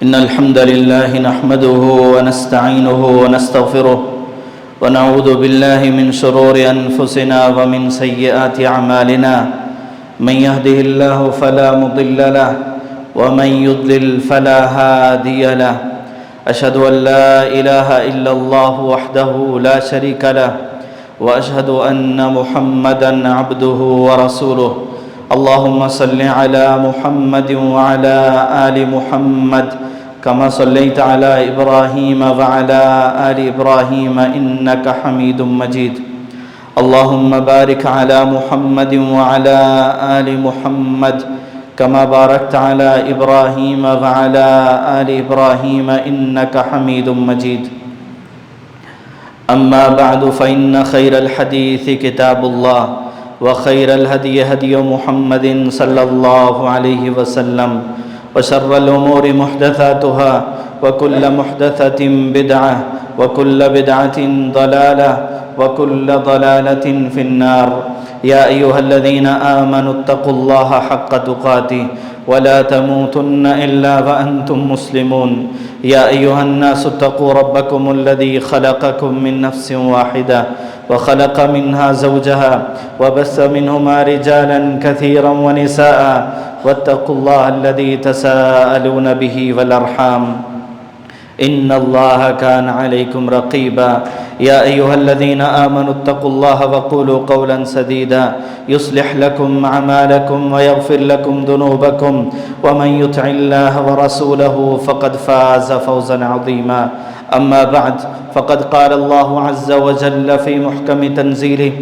إن الحمد لله نحمده ونستعينه ونستغفره ونعوذ بالله من شرور أنفسنا ومن سيئات أعمالنا من يهده الله فلا مضل له ومن يضلل فلا هادي له أشهد أن لا إله إلا الله وحده لا شريك له وأشهد أن محمدًا عبده ورسوله اللهم صل على محمد وعلى آل محمد كما صليت على إبراهيم وعلى آل إبراهيم إنك حميد مجيد اللهم بارك على محمد وعلى آل محمد كما باركت على إبراهيم وعلى آل إبراهيم إنك حميد مجيد أما بعد فإن خير الحديث كتاب الله وخير الهدي هدي محمد صلى الله عليه وسلم وشر الأمور محدثاتها وكل محدثة بدعة وكل بدعة ضلالة وكل ضلالة في النار يا أيها الذين آمنوا اتقوا الله حق تقاته ولا تموتن إلا وأنتم مسلمون يا أيها الناس اتقوا ربكم الذي خلقكم من نفس واحدة وخلق منها زوجها وبث منهما رجالا كثيرا ونساء واتقوا الله الذي تساءلون به والأرحام إن الله كان عليكم رقيبا يا أيها الذين آمنوا اتقوا الله وقولوا قولا سديدا يصلح لكم أعمالكم ويغفر لكم ذنوبكم ومن يطع الله ورسوله فقد فاز فوزا عظيما أما بعد فقد قال الله عز وجل في محكم تنزيله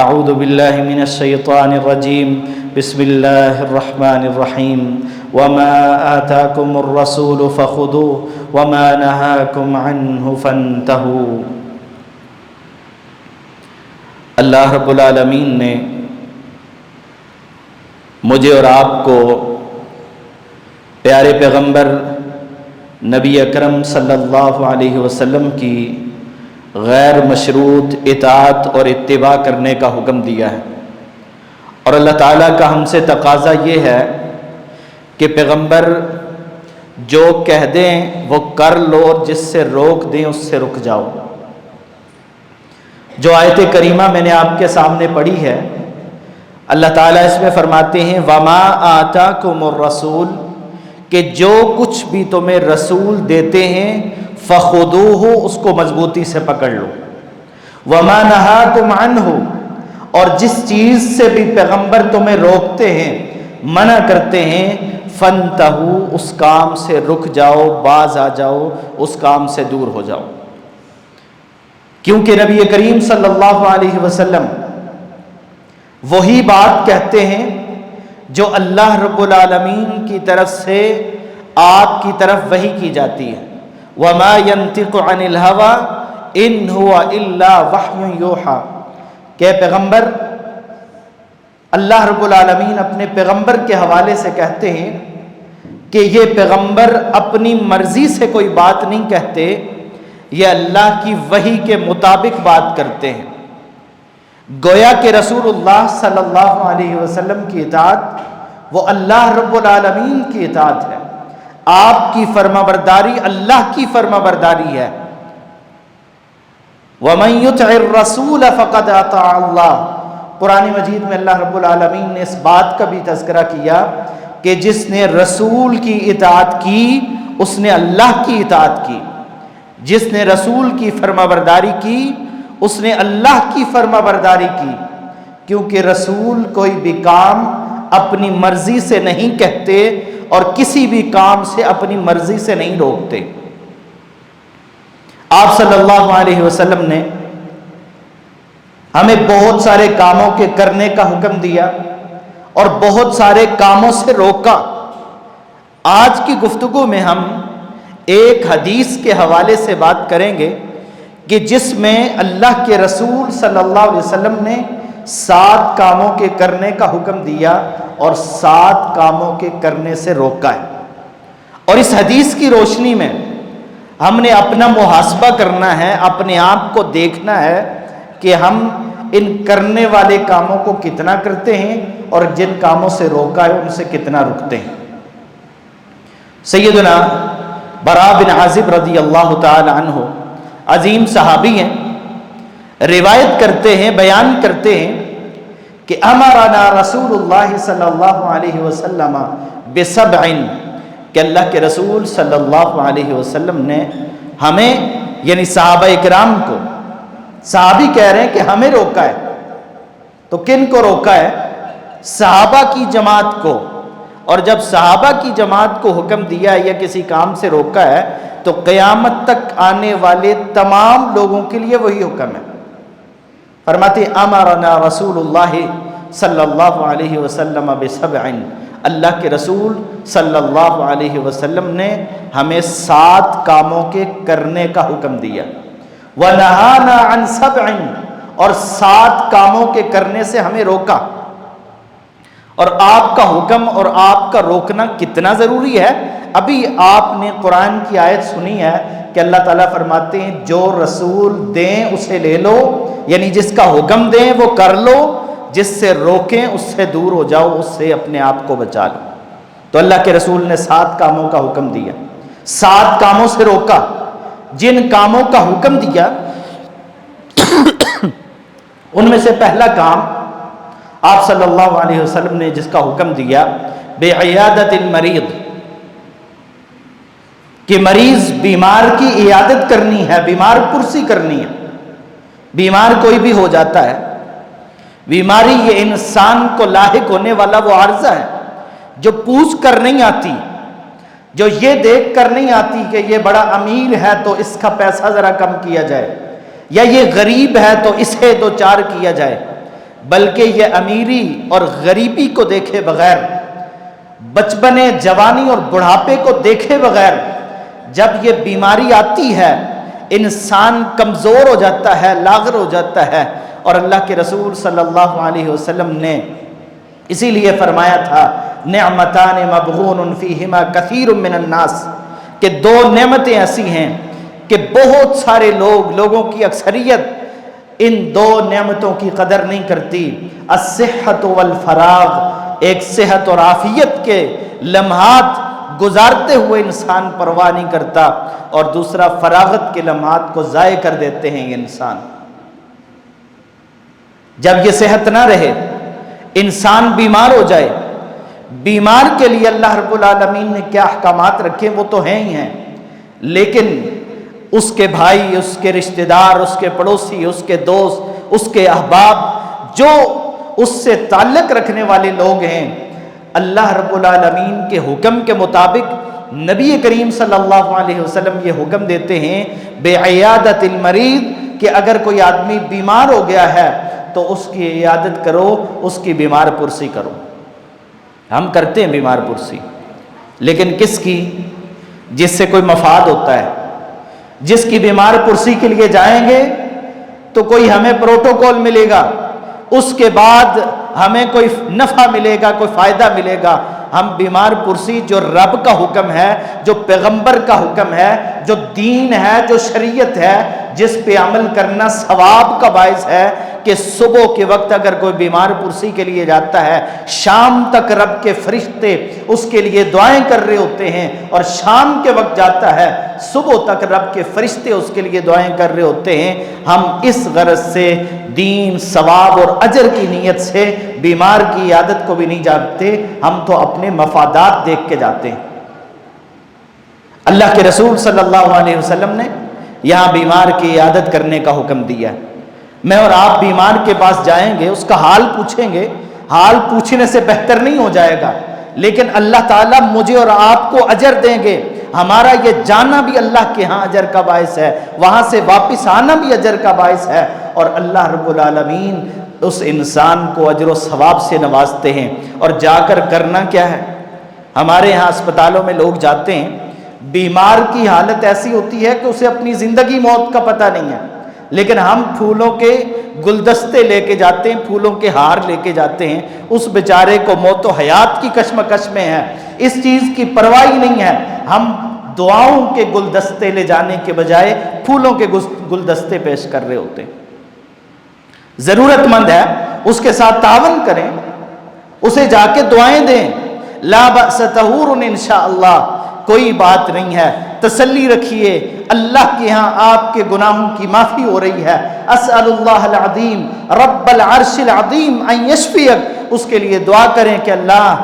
أعوذ بالله من الشيطان الرجيم بسم الله الرحمن الرحيم وما آتاكم الرسول فخذوه وما نهاكم عنه فانتهوا اللہ رب العالمین نے مجھے اور آپ کو پیارے پیغمبر نبی اکرم صلی اللہ علیہ وسلم کی غیر مشروط اطاعت اور اتباع کرنے کا حکم دیا ہے، اور اللہ تعالیٰ کا ہم سے تقاضا یہ ہے کہ پیغمبر جو کہہ دیں وہ کر لو، اور جس سے روک دیں اس سے رک جاؤ۔ جو آیت کریمہ میں نے آپ کے سامنے پڑھی ہے، اللہ تعالیٰ اس میں فرماتے ہیں وَمَا آتَاكُمُ الرَّسُولُ، کہ جو کچھ بھی تمہیں رسول دیتے ہیں فَخُذُوهُ، اس کو مضبوطی سے پکڑ لو، وَمَا نَهَاكُمْ عَنْهُ، اور جس چیز سے بھی پیغمبر تمہیں روکتے ہیں، منع کرتے ہیں، فَانْتَهُوا، اس کام سے رک جاؤ، باز آ جاؤ، اس کام سے دور ہو جاؤ۔ کیونکہ نبی کریم صلی اللہ علیہ وسلم وہی بات کہتے ہیں جو اللہ رب العالمین کی طرف سے آپ کی طرف وحی کی جاتی ہے۔ وَمَا يَنْتِقُ عَنِ الْهَوَىٰ إِنْ هُوَ إِلَّا وَحْيٌ يُوحَىٰ، کہ پیغمبر، اللہ رب العالمین اپنے پیغمبر کے حوالے سے کہتے ہیں کہ یہ پیغمبر اپنی مرضی سے کوئی بات نہیں کہتے، یہ اللہ کی وحی کے مطابق بات کرتے ہیں۔ گویا کہ رسول اللہ صلی اللہ علیہ وسلم کی اطاعت وہ اللہ رب العالمین کی اطاعت ہے، آپ کی فرمانبرداری اللہ کی فرمانبرداری ہے۔ وَمَن يُطِعِ الرَّسُولَ فَقَدْ أَطَاعَ اللَّهَ، قرآن مجید میں اللہ رب العالمین نے اس بات کا بھی تذکرہ کیا کہ جس نے رسول کی اطاعت کی اس نے اللہ کی اطاعت کی، جس نے رسول کی فرمانبرداری کی اس نے اللہ کی فرمانبرداری کی، کیونکہ رسول کوئی بھی کام اپنی مرضی سے نہیں کہتے اور کسی بھی کام سے اپنی مرضی سے نہیں روکتے۔ آپ صلی اللہ علیہ وسلم نے ہمیں بہت سارے کاموں کے کرنے کا حکم دیا اور بہت سارے کاموں سے روکا۔ آج کی گفتگو میں ہم ایک حدیث کے حوالے سے بات کریں گے کہ جس میں اللہ کے رسول صلی اللہ علیہ وسلم نے 7 کاموں کے کرنے کا حکم دیا اور 7 کاموں کے کرنے سے روکا ہے، اور اس حدیث کی روشنی میں ہم نے اپنا محاسبہ کرنا ہے، اپنے آپ کو دیکھنا ہے کہ ہم ان کرنے والے کاموں کو کتنا کرتے ہیں اور جن کاموں سے روکا ہے ان سے کتنا رکتے ہیں۔ سیدنا برا بن عازب رضی اللہ تعالی عنہ عظیم صحابی ہیں، روایت کرتے ہیں، بیان کرتے ہیں کہ امرنا رسول اللہ صلی اللہ علیہ وسلم بسبع، کہ اللہ کے رسول صلی اللہ علیہ وسلم نے ہمیں یعنی صحابہ اکرام کو، صحابی کہہ رہے ہیں کہ ہمیں روکا ہے، تو کن کو روکا ہے؟ صحابہ کی جماعت کو۔ اور جب صحابہ کی جماعت کو حکم دیا ہے یا کسی کام سے روکا ہے تو قیامت تک آنے والے تمام لوگوں کے لیے وہی حکم ہے۔ فرماتے امرنا رسول اللہ صلی اللہ علیہ وسلم بسبع، اللہ کے رسول صلی اللہ علیہ وسلم نے ہمیں 7 کاموں کے کرنے کا حکم دیا، وَنَهَانَا عَنْ سَبْعٍ، اور 7 کاموں کے کرنے سے ہمیں روکا۔ اور آپ کا حکم اور آپ کا روکنا کتنا ضروری ہے؟ ابھی آپ نے قرآن کی آیت سنی ہے کہ اللہ تعالیٰ فرماتے ہیں جو رسول دیں اسے لے لو، یعنی جس کا حکم دیں وہ کر لو، جس سے روکیں اس سے دور ہو جاؤ، اس سے اپنے آپ کو بچا لو۔ تو اللہ کے رسول نے 7 کاموں کا حکم دیا، 7 کاموں سے روکا۔ جن کاموں کا حکم دیا ان میں سے پہلا کام آپ صلی اللہ علیہ وسلم نے جس کا حکم دیا بعیادت المریض، کہ مریض بیمار کی عیادت کرنی ہے، بیمار پرسی کرنی ہے۔ بیمار کوئی بھی ہو جاتا ہے، بیماری یہ انسان کو لاحق ہونے والا وہ عارضہ ہے جو پوچھ کر نہیں آتی، جو یہ دیکھ کر نہیں آتی کہ یہ بڑا امیر ہے تو اس کا پیسہ ذرا کم کیا جائے، یا یہ غریب ہے تو اسے 2 4 کیا جائے، بلکہ یہ امیری اور غریبی کو دیکھے بغیر، بچپنے، جوانی اور بڑھاپے کو دیکھے بغیر جب یہ بیماری آتی ہے انسان کمزور ہو جاتا ہے، لاغر ہو جاتا ہے۔ اور اللہ کے رسول صلی اللہ علیہ وسلم نے اسی لیے فرمایا تھا نعمتان مبغون فیہما کثیر من الناس، کہ 2 نعمتیں ایسی ہیں کہ بہت سارے لوگوں کی اکثریت ان 2 نعمتوں کی قدر نہیں کرتی۔ الصحت والفراغ، ایک صحت اور عافیت کے لمحات گزارتے ہوئے انسان پرواہ نہیں کرتا، اور دوسرا فراغت کے لمحات کو ضائع کر دیتے ہیں یہ انسان۔ جب یہ صحت نہ رہے، انسان بیمار ہو جائے، بیمار کے لیے اللہ رب العالمین نے کیا احکامات رکھے وہ تو ہیں ہی ہیں، لیکن اس کے بھائی، اس کے رشتہ دار، اس کے پڑوسی، اس کے دوست، اس کے احباب، جو اس سے تعلق رکھنے والے لوگ ہیں، اللہ رب العالمین کے حکم کے مطابق نبی کریم صلی اللہ علیہ وسلم یہ حکم دیتے ہیں بعیادت المریض، کہ اگر کوئی آدمی بیمار ہو گیا ہے تو اس کی عیادت کرو، اس کی بیمار پرسی کرو۔ ہم کرتے ہیں بیمار پرسی، لیکن کس کی؟ جس سے کوئی مفاد ہوتا ہے۔ جس کی بیمار پرسی کے لیے جائیں گے تو کوئی ہمیں پروٹوکول ملے گا، اس کے بعد ہمیں کوئی نفع ملے گا، کوئی فائدہ ملے گا۔ ہم بیمار پرسی جو رب کا حکم ہے، جو پیغمبر کا حکم ہے، جو دین ہے، جو شریعت ہے، جس پہ عمل کرنا ثواب کا باعث ہے، کہ صبح کے وقت اگر کوئی بیمار پرسی کے لیے جاتا ہے، شام تک رب کے فرشتے اس کے لیے دعائیں کر رہے ہوتے ہیں، اور شام کے وقت جاتا ہے صبح تک رب کے فرشتے اس کے لیے دعائیں کر رہے ہوتے ہیں۔ ہم اس غرض سے دین، ثواب اور اجر کی نیت سے بیمار کی عیادت کو بھی نہیں جانتے، ہم تو اپنے مفادات دیکھ کے جاتے ہیں۔ اللہ کے رسول صلی اللہ علیہ وسلم نے یہاں بیمار کی عیادت کرنے کا حکم دیا ہے۔ میں اور آپ بیمار کے پاس جائیں گے، اس کا حال پوچھیں گے، حال پوچھنے سے بہتر نہیں ہو جائے گا، لیکن اللہ تعالیٰ مجھے اور آپ کو اجر دیں گے۔ ہمارا یہ جانا بھی اللہ کے ہاں اجر کا باعث ہے، وہاں سے واپس آنا بھی اجر کا باعث ہے، اور اللہ رب العالمین اس انسان کو اجر و ثواب سے نوازتے ہیں۔ اور جا کر کرنا کیا ہے؟ ہمارے ہاں اسپتالوں میں لوگ جاتے ہیں، بیمار کی حالت ایسی ہوتی ہے کہ اسے اپنی زندگی موت کا پتہ نہیں ہے، لیکن ہم پھولوں کے گلدستے لے کے جاتے ہیں، پھولوں کے ہار لے کے جاتے ہیں، اس بیچارے کو موت و حیات کی کشمکش میں ہے، اس چیز کی پرواہ ہی نہیں ہے۔ ہم دعاؤں کے گلدستے لے جانے کے بجائے پھولوں کے گلدستے پیش کر رہے ہوتے ہیں۔ ضرورت مند ہے اس کے ساتھ تعاون کریں، اسے جا کے دعائیں دیں۔ لا بأس طہور انشاءاللہ، کوئی بات نہیں ہے، تسلی رکھیے، اللہ کے ہاں آپ کے گناہوں کی معافی ہو رہی ہے۔ اسأل اللہ العظیم رب العرش العظیم ان یشفیک، اس کے لیے دعا کریں کہ اللہ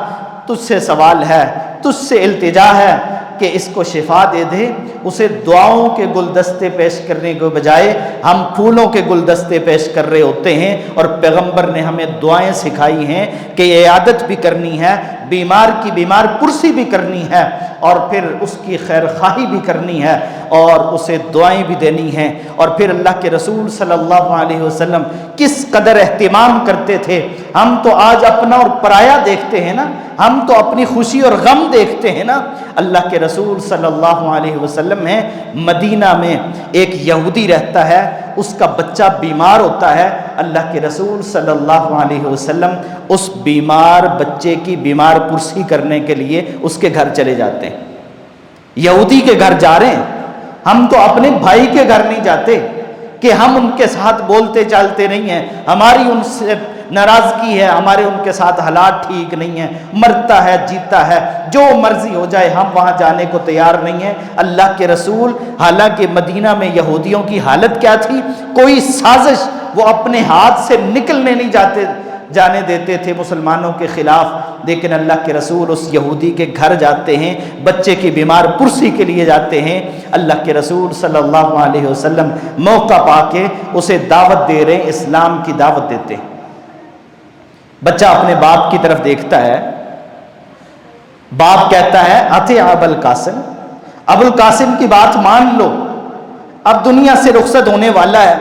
تجھ سے سوال ہے، تجھ سے التجا ہے کہ اس کو شفا دے دے۔ اسے دعاؤں کے گلدستے پیش کرنے کے بجائے ہم پھولوں کے گلدستے پیش کر رہے ہوتے ہیں، اور پیغمبر نے ہمیں دعائیں سکھائی ہیں کہ عیادت بھی کرنی ہے، بیمار کی بیمار پرسی بھی کرنی ہے، اور پھر اس کی خیر خواہی بھی کرنی ہے، اور اسے دعائیں بھی دینی ہیں۔ اور پھر اللہ کے رسول صلی اللہ علیہ وسلم کس قدر اہتمام کرتے تھے۔ ہم تو آج اپنا اور پرایا دیکھتے ہیں نا، ہم تو اپنی خوشی اور غم دیکھتے ہیں نا۔ اللہ کے رسول صلی اللہ علیہ وسلم ہے، مدینہ میں ایک یہودی رہتا ہے، اس کا بچہ بیمار ہوتا ہے، اللہ کے رسول صلی اللہ علیہ وسلم اس بیمار بچے کی بیمار پرسی کرنے کے لیے اس کے گھر چلے جاتے ہیں۔ یہودی کے گھر جا رہے ہیں، ہم تو اپنے بھائی کے گھر نہیں جاتے کہ ہم ان کے ساتھ بولتے چالتے نہیں ہیں، ہماری ان سے ناراضگی ہے، ہمارے ان کے ساتھ حالات ٹھیک نہیں ہیں، مرتا ہے جیتا ہے جو مرضی ہو جائے، ہم وہاں جانے کو تیار نہیں ہیں۔ اللہ کے رسول، حالانکہ مدینہ میں یہودیوں کی حالت کیا تھی، کوئی سازش وہ اپنے ہاتھ سے نکلنے نہیں جانے دیتے تھے مسلمانوں کے خلاف، لیکن اللہ کے رسول اس یہودی کے گھر جاتے ہیں، بچے کی بیمار پرسی کے لیے جاتے ہیں۔ اللہ کے رسول صلی اللہ علیہ وسلم موقع پا کے اسے دعوت دے رہے ہیں، اسلام کی دعوت دیتے ہیں۔ بچہ اپنے باپ کی طرف دیکھتا ہے، باپ کہتا ہے اتے ابو القاسم، ابو القاسم کی بات مان لو، اب دنیا سے رخصت ہونے والا ہے۔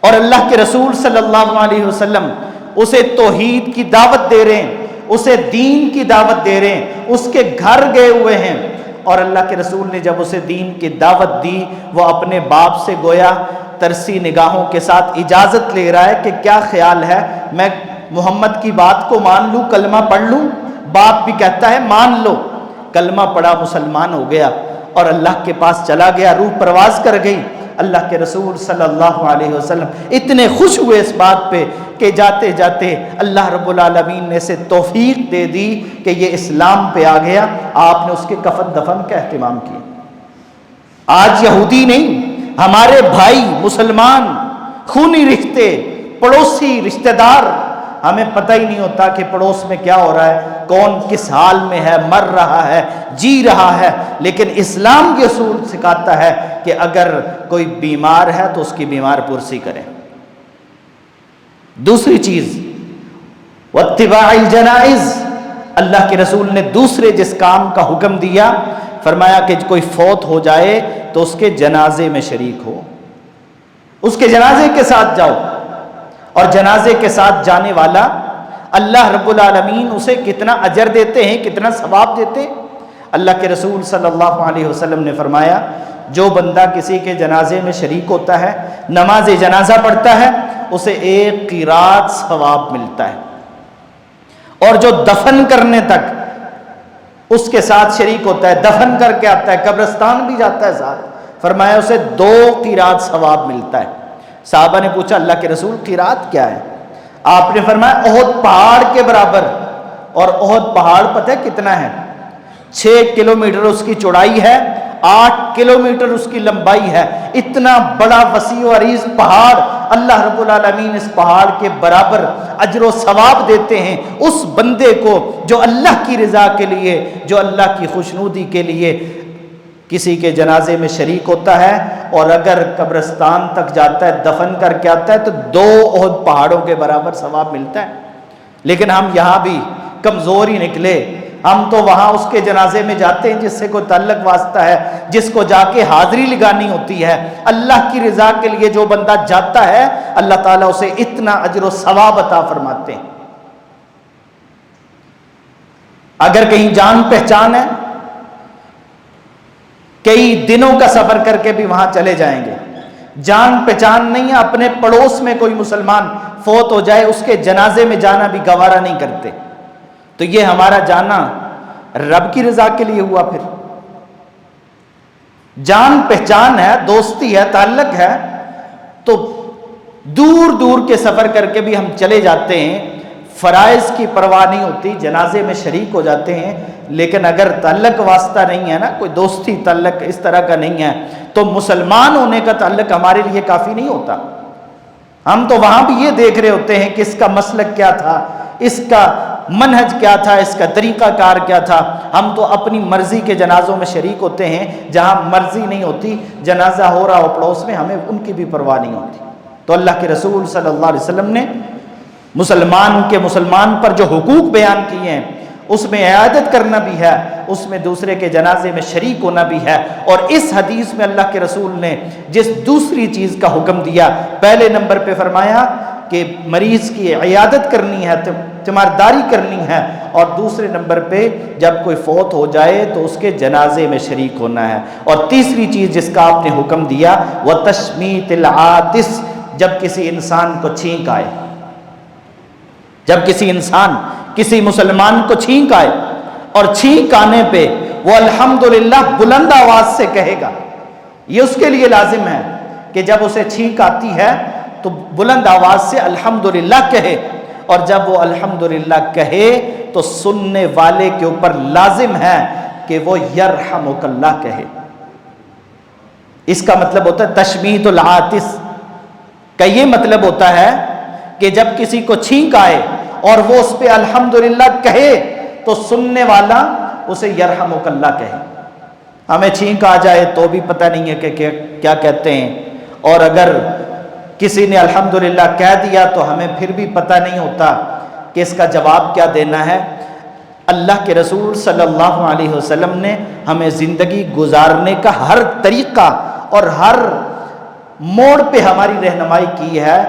اور اللہ کے رسول صلی اللہ علیہ وسلم اسے توحید کی دعوت دے رہے ہیں، اسے دین کی دعوت دے رہے ہیں، اس کے گھر گئے ہوئے ہیں۔ اور اللہ کے رسول نے جب اسے دین کی دعوت دی، وہ اپنے باپ سے گویا ترسی نگاہوں کے ساتھ اجازت لے رہا ہے کہ کیا خیال ہے، میں محمد کی بات کو مان لوں، کلمہ پڑھ لوں؟ باپ بھی کہتا ہے مان لو۔ کلمہ پڑھا، مسلمان ہو گیا، اور اللہ کے پاس چلا گیا، روح پرواز کر گئی۔ اللہ کے رسول صلی اللہ علیہ وسلم اتنے خوش ہوئے اس بات پہ کہ جاتے جاتے اللہ رب العالمین نے اسے توفیق دے دی کہ یہ اسلام پہ آ گیا۔ آپ نے اس کے کفن دفن کا اہتمام کیا۔ آج یہودی نہیں، ہمارے بھائی مسلمان، خونی رشتے، پڑوسی، رشتہ دار، ہمیں پتہ ہی نہیں ہوتا کہ پڑوس میں کیا ہو رہا ہے، کون کس حال میں ہے، مر رہا ہے، جی رہا ہے، لیکن اسلام کے اصول سکھاتا ہے کہ اگر کوئی بیمار ہے تو اس کی بیمار پرسی کریں۔ دوسری چیز واتباع الجنائز، اللہ کے رسول نے دوسرے جس کام کا حکم دیا، فرمایا کہ کوئی فوت ہو جائے تو اس کے جنازے میں شریک ہو، اس کے جنازے کے ساتھ جاؤ۔ اور جنازے کے ساتھ جانے والا اللہ رب العالمین اسے کتنا اجر دیتے ہیں، کتنا ثواب دیتے ہیں۔ اللہ کے رسول صلی اللہ علیہ وسلم نے فرمایا جو بندہ کسی کے جنازے میں شریک ہوتا ہے، نماز جنازہ پڑھتا ہے، اسے 1 قیراط ثواب ملتا ہے، اور جو دفن کرنے تک اس کے ساتھ شریک ہوتا ہے، دفن کر کے آتا ہے، قبرستان بھی جاتا ہے ساتھ، فرمایا اسے 2 قیراط ثواب ملتا ہے۔ صحابہ نے پوچھا اللہ کے رسول قیراط کیا ہے؟ آپ نے فرمایا احد پہاڑ کے برابر۔ اور احد پہاڑ پتہ ہے کتنا ہے؟ 6 کلومیٹر اس کی چوڑائی ہے، 8 کلومیٹر اس کی لمبائی ہے۔ اتنا بڑا وسیع و عریض پہاڑ، اللہ رب العالمین اس پہاڑ کے برابر اجر و ثواب دیتے ہیں اس بندے کو جو اللہ کی رضا کے لیے، جو اللہ کی خوشنودی کے لیے کسی کے جنازے میں شریک ہوتا ہے، اور اگر قبرستان تک جاتا ہے، دفن کر کے آتا ہے، تو 2 احد پہاڑوں کے برابر ثواب ملتا ہے۔ لیکن ہم یہاں بھی کمزور ہی نکلے، ہم تو وہاں اس کے جنازے میں جاتے ہیں جس سے کوئی تعلق واسطہ ہے، جس کو جا کے حاضری لگانی ہوتی ہے۔ اللہ کی رضا کے لیے جو بندہ جاتا ہے، اللہ تعالیٰ اسے اتنا اجر و ثواب عطا فرماتے ہیں۔ اگر کہیں جان پہچان ہے، کئی دنوں کا سفر کر کے بھی وہاں چلے جائیں گے۔ جان پہچان نہیں ہے، اپنے پڑوس میں کوئی مسلمان فوت ہو جائے، اس کے جنازے میں جانا بھی گوارا نہیں کرتے، تو یہ ہمارا جانا رب کی رضا کے لیے ہوا۔ پھر جان پہچان ہے، دوستی ہے، تعلق ہے، تو دور دور کے سفر کر کے بھی ہم چلے جاتے ہیں۔ فرائض کی پرواہ نہیں ہوتی، جنازے میں شریک ہو جاتے ہیں، لیکن اگر تعلق واسطہ نہیں ہے نا، کوئی دوستی تعلق اس طرح کا نہیں ہے، تو مسلمان ہونے کا تعلق ہمارے لیے کافی نہیں ہوتا۔ ہم تو وہاں بھی یہ دیکھ رہے ہوتے ہیں کہ اس کا مسلک کیا تھا، اس کا منہج کیا تھا، اس کا طریقہ کار کیا تھا۔ ہم تو اپنی مرضی کے جنازوں میں شریک ہوتے ہیں، جہاں مرضی نہیں ہوتی، جنازہ ہو رہا ہو پڑوس میں، ہمیں ان کی بھی پرواہ نہیں ہوتی۔ تو اللہ کے رسول صلی اللہ علیہ وسلم نے مسلمان پر جو حقوق بیان کیے ہیں، اس میں عیادت کرنا بھی ہے، اس میں دوسرے کے جنازے میں شریک ہونا بھی ہے۔ اور اس حدیث میں اللہ کے رسول نے جس دوسری چیز کا حکم دیا، پہلے نمبر پہ فرمایا کہ مریض کی عیادت کرنی ہے، تیمارداری کرنی ہے، اور دوسرے نمبر پہ جب کوئی فوت ہو جائے تو اس کے جنازے میں شریک ہونا ہے۔ اور تیسری چیز جس کا آپ نے حکم دیا، وَتَشْمِيتِ الْعَاطِسِ، جب کسی انسان کو چھینک آئے، جب کسی مسلمان کو چھینک آئے، اور چھینک آنے پہ وہ الحمدللہ بلند آواز سے کہے گا۔ یہ اس کے لیے لازم ہے کہ جب اسے چھینک آتی ہے تو بلند آواز سے الحمدللہ کہے، اور جب وہ الحمدللہ کہے تو سننے والے کے اوپر لازم ہے کہ وہ یرحمک اللہ کہے۔ اس کا مطلب ہوتا ہے تشمیت العاطس کا یہ مطلب ہوتا ہے کہ جب کسی کو چھینک آئے اور وہ اس پہ الحمدللہ کہے تو سننے والا اسے یرحمک اللہ کہے۔ ہمیں چھینک آ جائے تو بھی پتہ نہیں ہے کہ کیا کہتے ہیں، اور اگر کسی نے الحمدللہ کہہ دیا تو ہمیں پھر بھی پتہ نہیں ہوتا کہ اس کا جواب کیا دینا ہے۔ اللہ کے رسول صلی اللہ علیہ وسلم نے ہمیں زندگی گزارنے کا ہر طریقہ اور ہر موڑ پہ ہماری رہنمائی کی ہے۔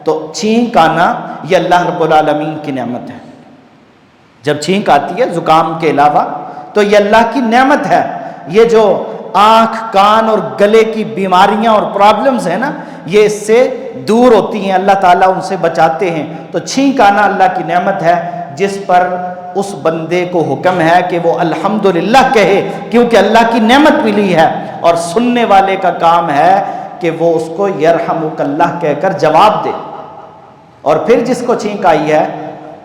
تو چھینک آنا یہ اللہ رب العالمین کی نعمت ہے۔ جب چھینک آتی ہے زکام کے علاوہ تو یہ اللہ کی نعمت ہے۔ یہ جو آنکھ، کان اور گلے کی بیماریاں اور پرابلمز ہیں نا، یہ اس سے دور ہوتی ہیں، اللہ تعالیٰ ان سے بچاتے ہیں۔ تو چھینک آنا اللہ کی نعمت ہے، جس پر اس بندے کو حکم ہے کہ وہ الحمدللہ کہے، کیونکہ اللہ کی نعمت ملی ہے، اور سننے والے کا کام ہے کہ وہ اس کو یرحمک اللہ کہہ کر جواب دے۔ اور پھر جس کو چھینک آئی ہے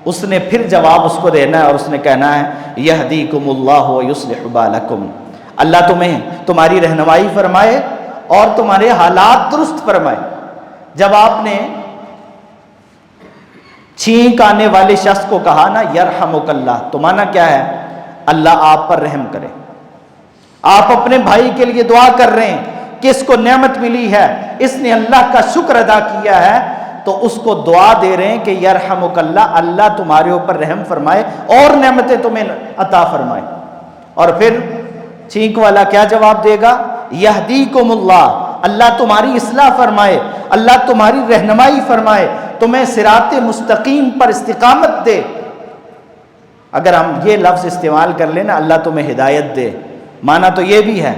اس نے پھر جواب اس کو دینا ہے، اور اس نے کہنا ہے یہدیکم اللہ ویصلح بالکم، اللہ تمہاری رہنمائی فرمائے اور تمہارے حالات درست فرمائے۔ جب آپ نے چھینک آنے والے شخص کو کہا نا یرحمک اللہ، تو مانا کیا ہے؟ اللہ آپ پر رحم کرے۔ آپ اپنے بھائی کے لیے دعا کر رہے ہیں کہ اس کو نعمت ملی ہے، اس نے اللہ کا شکر ادا کیا ہے، تو اس کو دعا دے رہے ہیں کہ یرحمک اللہ، اللہ تمہارے اوپر رحم فرمائے اور نعمتیں تمہیں عطا فرمائے۔ اور پھر چھینک والا کیا جواب دے گا؟ یہدیکم اللہ، اللہ تمہاری اصلاح فرمائے، اللہ تمہاری رہنمائی فرمائے، تمہیں صراط مستقیم پر استقامت دے۔ اگر ہم یہ لفظ استعمال کر لیں نا، اللہ تمہیں ہدایت دے، مانا تو یہ بھی ہے،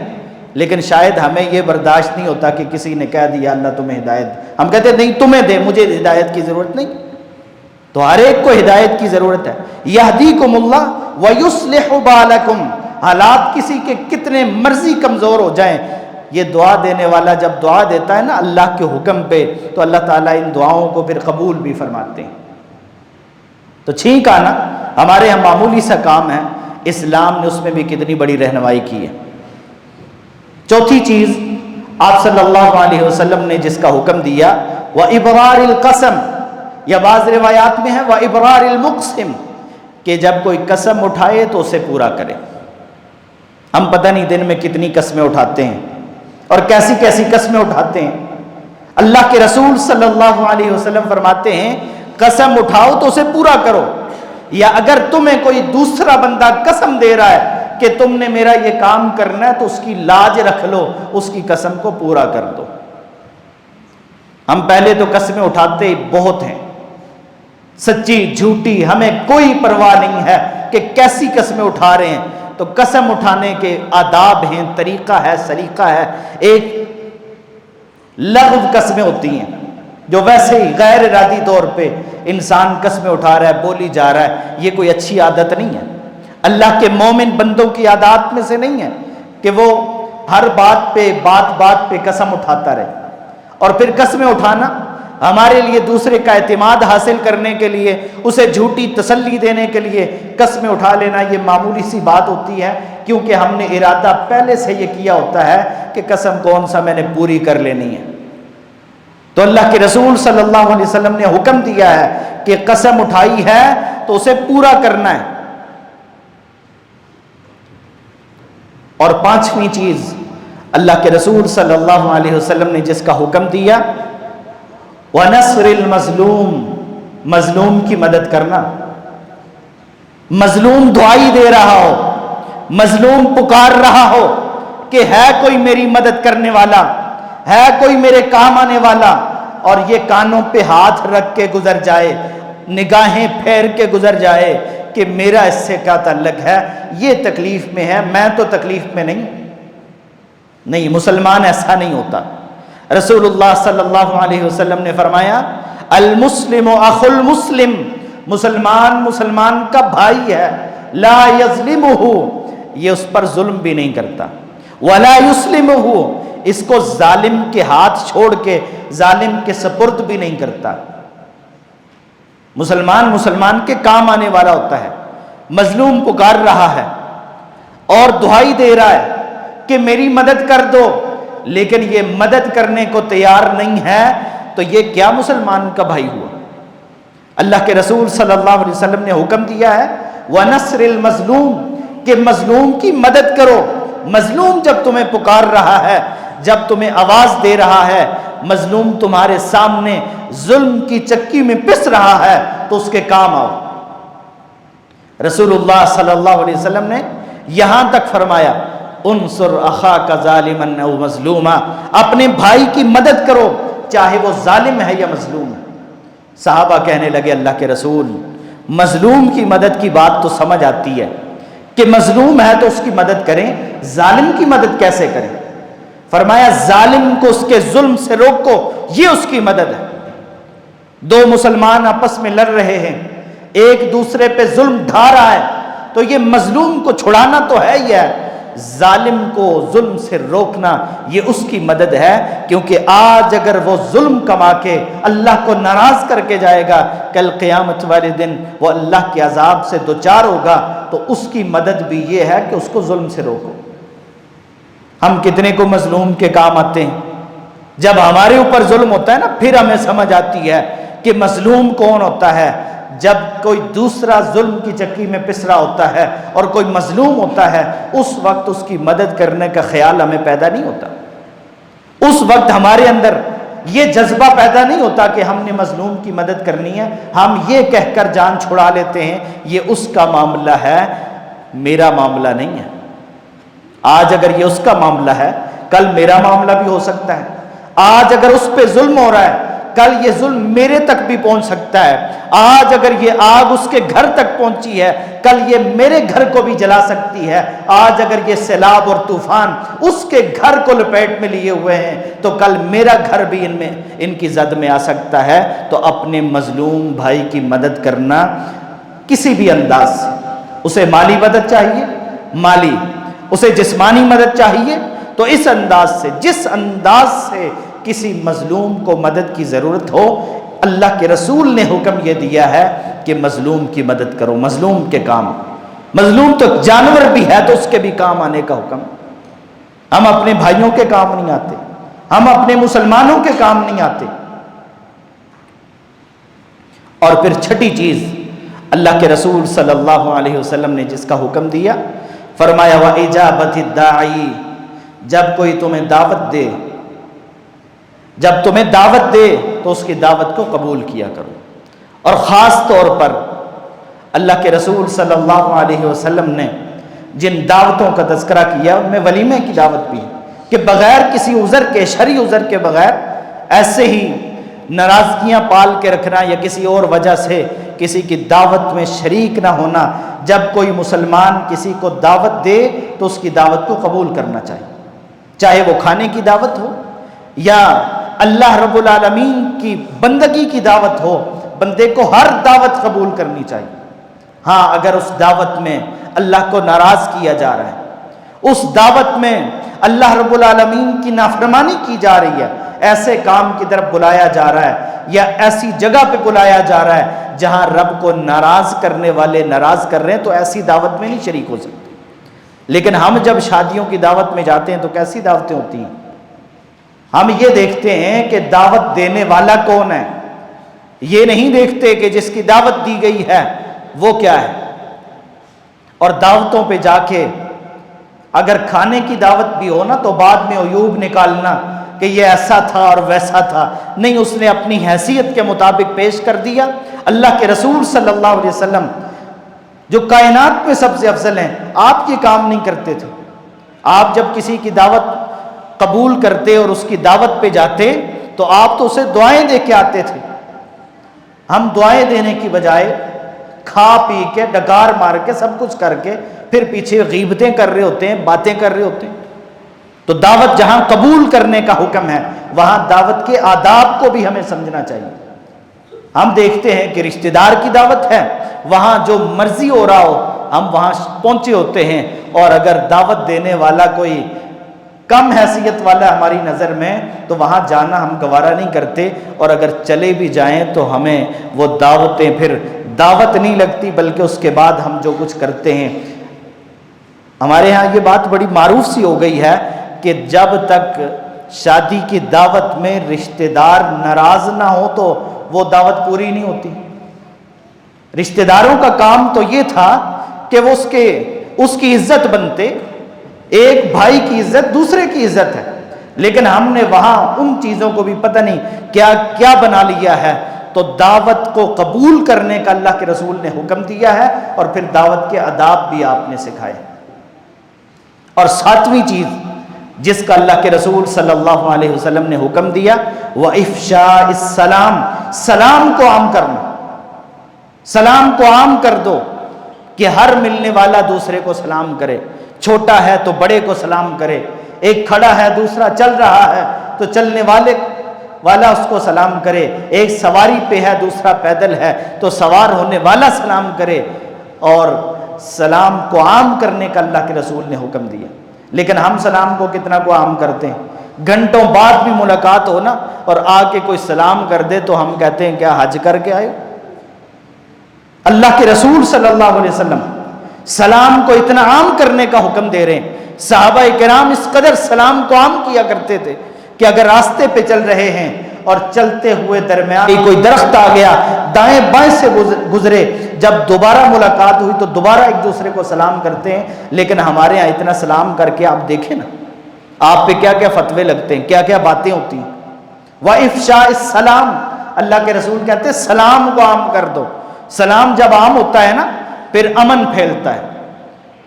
لیکن شاید ہمیں یہ برداشت نہیں ہوتا کہ کسی نے کہہ دیا اللہ تمہیں ہدایت، ہم کہتے ہیں نہیں تمہیں دے، مجھے ہدایت کی ضرورت نہیں۔ تو ہر ایک کو ہدایت کی ضرورت ہے۔ یہدیکم اللہ ویصلح بالکم، حالات کسی کے کتنے مرضی کمزور ہو جائیں، یہ دعا دینے والا جب دعا دیتا ہے نا اللہ کے حکم پہ، تو اللہ تعالیٰ ان دعاؤں کو پھر قبول بھی فرماتے ہیں۔ تو چھینک آنا ہمارے یہاں معمولی سا کام ہے، اسلام نے اس میں بھی کتنی بڑی رہنمائی کی ہے۔ چوتھی چیز آپ صلی اللہ علیہ وسلم نے جس کا حکم دیا، وَإِبْرَارِ الْقَسَمِ، یا بعض روایات میں ہے وَإِبْرَارِ الْمُقْسِمِ، کہ جب کوئی قسم اٹھائے تو اسے پورا کرے۔ ہم پتہ نہیں دن میں کتنی قسمیں اٹھاتے ہیں اور کیسی کیسی قسمیں اٹھاتے ہیں۔ اللہ کے رسول صلی اللہ علیہ وسلم فرماتے ہیں قسم اٹھاؤ تو اسے پورا کرو، یا اگر تمہیں کوئی دوسرا بندہ قسم دے رہا ہے کہ تم نے میرا یہ کام کرنا ہے تو اس کی لاج رکھ لو، اس کی قسم کو پورا کر دو۔ ہم پہلے تو قسمیں اٹھاتے بہت ہیں، سچی جھوٹی ہمیں کوئی پرواہ نہیں ہے کہ کیسی قسمیں اٹھا رہے ہیں۔ تو قسم اٹھانے کے آداب ہیں، طریقہ ہے، سلیقہ ہے۔ ایک لغو قسمیں ہوتی ہیں جو ویسے ہی غیر ارادی طور پہ انسان قسمیں اٹھا رہا ہے، بولی جا رہا ہے، یہ کوئی اچھی عادت نہیں ہے۔ اللہ کے مومن بندوں کی عادات میں سے نہیں ہے کہ وہ ہر بات پہ قسم اٹھاتا رہے۔ اور پھر قسمیں اٹھانا ہمارے لیے دوسرے کا اعتماد حاصل کرنے کے لیے، اسے جھوٹی تسلی دینے کے لیے قسمیں اٹھا لینا یہ معمولی سی بات ہوتی ہے، کیونکہ ہم نے ارادہ پہلے سے یہ کیا ہوتا ہے کہ قسم کون سا میں نے پوری کر لینی ہے۔ تو اللہ کے رسول صلی اللہ علیہ وسلم نے حکم دیا ہے کہ قسم اٹھائی ہے تو اسے پورا کرنا ہے۔ اور پانچویں چیز اللہ کے رسول صلی اللہ علیہ وسلم نے جس کا حکم دیا، وَنَصْرِ الْمَظْلُومِ، مظلوم کی مدد کرنا۔ مظلوم دعائی دے رہا ہو، مظلوم پکار رہا ہو کہ ہے کوئی میری مدد کرنے والا، ہے کوئی میرے کام آنے والا، اور یہ کانوں پہ ہاتھ رکھ کے گزر جائے، نگاہیں پھیر کے گزر جائے کہ میرا اس سے کیا تعلق ہے، یہ تکلیف میں ہے، میں تو تکلیف میں نہیں، مسلمان ایسا نہیں ہوتا۔ رسول اللہ صلی اللہ علیہ وسلم نے فرمایا، المسلم اخو المسلم، مسلمان مسلمان کا بھائی ہے، لا یظلمہ، یہ اس پر ظلم بھی نہیں کرتا، ولا یسلمہ، اس کو ظالم کے ہاتھ چھوڑ کے ظالم کے سپرد بھی نہیں کرتا۔ مسلمان مسلمان کے کام آنے والا ہوتا ہے۔ مظلوم پکار رہا ہے اور دعائی دے رہا ہے کہ میری مدد کر دو، لیکن یہ مدد کرنے کو تیار نہیں ہے، تو یہ کیا مسلمان کا بھائی ہوا؟ اللہ کے رسول صلی اللہ علیہ وسلم نے حکم دیا ہے وَنَصْرِ الْمَظْلُومِ، کہ مظلوم کی مدد کرو۔ مظلوم جب تمہیں پکار رہا ہے، جب تمہیں آواز دے رہا ہے، مظلوم تمہارے سامنے ظلم کی چکی میں پس رہا ہے، تو اس کے کام آؤ۔ رسول اللہ صلی اللہ علیہ وسلم نے یہاں تک فرمایا، انصر اخاک ظالما او مظلوما، اپنے بھائی کی مدد کرو چاہے وہ ظالم ہے یا مظلوم ہے۔ صحابہ کہنے لگے، اللہ کے رسول، مظلوم کی مدد کی بات تو سمجھ آتی ہے کہ مظلوم ہے تو اس کی مدد کریں، ظالم کی مدد کیسے کریں؟ فرمایا، ظالم کو اس کے ظلم سے روکو، یہ اس کی مدد ہے۔ دو مسلمان آپس میں لڑ رہے ہیں، ایک دوسرے پہ ظلم ڈھا رہا ہے، تو یہ مظلوم کو چھڑانا تو ہے ہی ہے، ظالم کو ظلم سے روکنا یہ اس کی مدد ہے، کیونکہ آج اگر وہ ظلم کما کے اللہ کو ناراض کر کے جائے گا، کل قیامت والے دن وہ اللہ کے عذاب سے دوچار ہوگا، تو اس کی مدد بھی یہ ہے کہ اس کو ظلم سے روکو۔ ہم کتنے کو مظلوم کے کام آتے ہیں، جب ہمارے اوپر ظلم ہوتا ہے نا، پھر ہمیں سمجھ آتی ہے کہ مظلوم کون ہوتا ہے۔ جب کوئی دوسرا ظلم کی چکی میں پس رہا ہوتا ہے اور کوئی مظلوم ہوتا ہے، اس وقت اس کی مدد کرنے کا خیال ہمیں پیدا نہیں ہوتا، اس وقت ہمارے اندر یہ جذبہ پیدا نہیں ہوتا کہ ہم نے مظلوم کی مدد کرنی ہے، ہم یہ کہہ کر جان چھڑا لیتے ہیں یہ اس کا معاملہ ہے، میرا معاملہ نہیں ہے۔ آج اگر یہ اس کا معاملہ ہے، کل میرا معاملہ بھی ہو سکتا ہے۔ آج اگر اس پہ ظلم ہو رہا ہے، کل یہ ظلم میرے تک بھی پہنچ سکتا ہے۔ آج اگر یہ آگ اس کے گھر تک پہنچی ہے، کل یہ میرے گھر کو بھی جلا سکتی ہے۔ آج اگر یہ سیلاب اور طوفان اس کے گھر کو لپیٹ میں لیے ہوئے ہیں، تو کل میرا گھر بھی ان کی زد میں آ سکتا ہے۔ تو اپنے مظلوم بھائی کی مدد کرنا کسی بھی انداز سے، اسے مالی مدد چاہیے مالی، اسے جسمانی مدد چاہیے تو اس انداز سے، جس انداز سے کسی مظلوم کو مدد کی ضرورت ہو، اللہ کے رسول نے حکم یہ دیا ہے کہ مظلوم کی مدد کرو، مظلوم کے کام۔ مظلوم تو جانور بھی ہے تو اس کے بھی کام آنے کا حکم۔ ہم اپنے بھائیوں کے کام نہیں آتے، ہم اپنے مسلمانوں کے کام نہیں آتے۔ اور پھر چھٹی چیز اللہ کے رسول صلی اللہ علیہ وسلم نے جس کا حکم دیا، فرمایا وَإِجَابَةِ الدَّاعِي، جب کوئی تمہیں دعوت دے، جب تمہیں دعوت دے تو اس کی دعوت کو قبول کیا کرو۔ اور خاص طور پر اللہ کے رسول صلی اللہ علیہ وسلم نے جن دعوتوں کا تذکرہ کیا ان میں ولیمے کی دعوت بھی ہے، کہ بغیر کسی عذر کے، شرعی عذر کے بغیر ایسے ہی ناراضگیاں پال کے رکھنا یا کسی اور وجہ سے کسی کی دعوت میں شریک نہ ہونا۔ جب کوئی مسلمان کسی کو دعوت دے تو اس کی دعوت کو قبول کرنا چاہیے، چاہے وہ کھانے کی دعوت ہو یا اللہ رب العالمین کی بندگی کی دعوت ہو، بندے کو ہر دعوت قبول کرنی چاہیے۔ ہاں اگر اس دعوت میں اللہ کو ناراض کیا جا رہا ہے، اس دعوت میں اللہ رب العالمین کی نافرمانی کی جا رہی ہے، ایسے کام کی طرف بلایا جا رہا ہے یا ایسی جگہ پہ بلایا جا رہا ہے جہاں رب کو ناراض کرنے والے ناراض کر رہے ہیں، تو ایسی دعوت میں نہیں شریک ہو سکتے۔ لیکن ہم جب شادیوں کی دعوت میں جاتے ہیں تو کیسی دعوتیں ہوتی ہیں؟ ہم یہ دیکھتے ہیں کہ دعوت دینے والا کون ہے، یہ نہیں دیکھتے کہ جس کی دعوت دی گئی ہے وہ کیا ہے۔ اور دعوتوں پہ جا کے اگر کھانے کی دعوت بھی ہو نا تو بعد میں عیوب نکالنا کہ یہ ایسا تھا اور ویسا تھا، نہیں، اس نے اپنی حیثیت کے مطابق پیش کر دیا۔ اللہ کے رسول صلی اللہ علیہ وسلم جو کائنات میں سب سے افضل ہیں، آپ یہ کام نہیں کرتے تھے۔ آپ جب کسی کی دعوت قبول کرتے اور اس کی دعوت پہ جاتے تو آپ تو اسے دعائیں دے کے آتے تھے۔ ہم دعائیں دینے کی بجائے کھا پی کے ڈکار مار کے سب کچھ کر کے پھر پیچھے غیبتیں کر رہے ہوتے ہیں، باتیں کر رہے ہوتے ہیں۔ تو دعوت جہاں قبول کرنے کا حکم ہے وہاں دعوت کے آداب کو بھی ہمیں سمجھنا چاہیے۔ ہم دیکھتے ہیں کہ رشتہ دار کی دعوت ہے، وہاں جو مرضی ہو رہا ہو ہم وہاں پہنچے ہوتے ہیں، اور اگر دعوت دینے والا کوئی کم حیثیت والا ہماری نظر میں تو وہاں جانا ہم گوارا نہیں کرتے، اور اگر چلے بھی جائیں تو ہمیں وہ دعوتیں پھر دعوت نہیں لگتی، بلکہ اس کے بعد ہم جو کچھ کرتے ہیں۔ ہمارے ہاں یہ بات بڑی معروف سی ہو گئی ہے کہ جب تک شادی کی دعوت میں رشتہ دار ناراض نہ ہو تو وہ دعوت پوری نہیں ہوتی۔ رشتہ داروں کا کام تو یہ تھا کہ وہ اس کی عزت بنتے، ایک بھائی کی عزت دوسرے کی عزت ہے، لیکن ہم نے وہاں ان چیزوں کو بھی پتہ نہیں کیا کیا بنا لیا ہے۔ تو دعوت کو قبول کرنے کا اللہ کے رسول نے حکم دیا ہے، اور پھر دعوت کے آداب بھی آپ نے سکھائے۔ اور ساتویں چیز جس کا اللہ کے رسول صلی اللہ علیہ وسلم نے حکم دیا وہ افشاء السلام، سلام کو عام کرنا۔ سلام کو عام کر دو کہ ہر ملنے والا دوسرے کو سلام کرے، چھوٹا ہے تو بڑے کو سلام کرے، ایک کھڑا ہے دوسرا چل رہا ہے تو چلنے والا اس کو سلام کرے، ایک سواری پہ ہے دوسرا پیدل ہے تو سوار ہونے والا سلام کرے۔ اور سلام کو عام کرنے کا اللہ کے رسول نے حکم دیا۔ لیکن ہم سلام کو کتنا کو عام کرتے ہیں؟ گھنٹوں بعد بھی ملاقات ہو نا اور آ کے کوئی سلام کر دے تو ہم کہتے ہیں کیا حج کر کے آئے؟ اللہ کے رسول صلی اللہ علیہ وسلم سلام کو اتنا عام کرنے کا حکم دے رہے ہیں۔ صحابہ کرام اس قدر سلام کو عام کیا کرتے تھے کہ اگر راستے پہ چل رہے ہیں اور چلتے ہوئے درمیان کوئی درخت آ گیا، دائیں بائیں سے گزرے، جب دوبارہ ملاقات ہوئی تو دوبارہ ایک دوسرے کو سلام کرتے ہیں۔ لیکن ہمارے ہاں اتنا سلام کر کے آپ دیکھیں نا آپ پہ کیا کیا فتوے لگتے ہیں، کیا کیا باتیں ہوتی ہیں۔ وَإِفْشَاءِ السَّلَامِ، اللہ کے رسول کہتے ہیں سلام کو عام کر دو۔ سلام جب عام ہوتا ہے نا پھر امن پھیلتا ہے،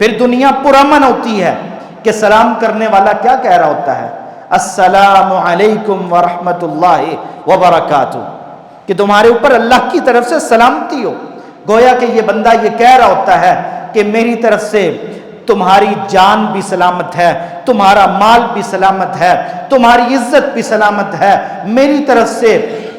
پھر دنیا پرامن ہوتی ہے کہ سلام کرنے والا کیا کہہ رہا ہوتا ہے؟ السلام علیکم ورحمۃ اللہ وبرکاتہ، کہ تمہارے اوپر اللہ کی طرف سے سلامتی ہو۔ گویا کہ یہ بندہ یہ کہہ رہا ہوتا ہے کہ میری طرف سے تمہاری جان بھی سلامت ہے، تمہارا مال بھی سلامت ہے، تمہاری عزت بھی سلامت ہے، میری طرف سے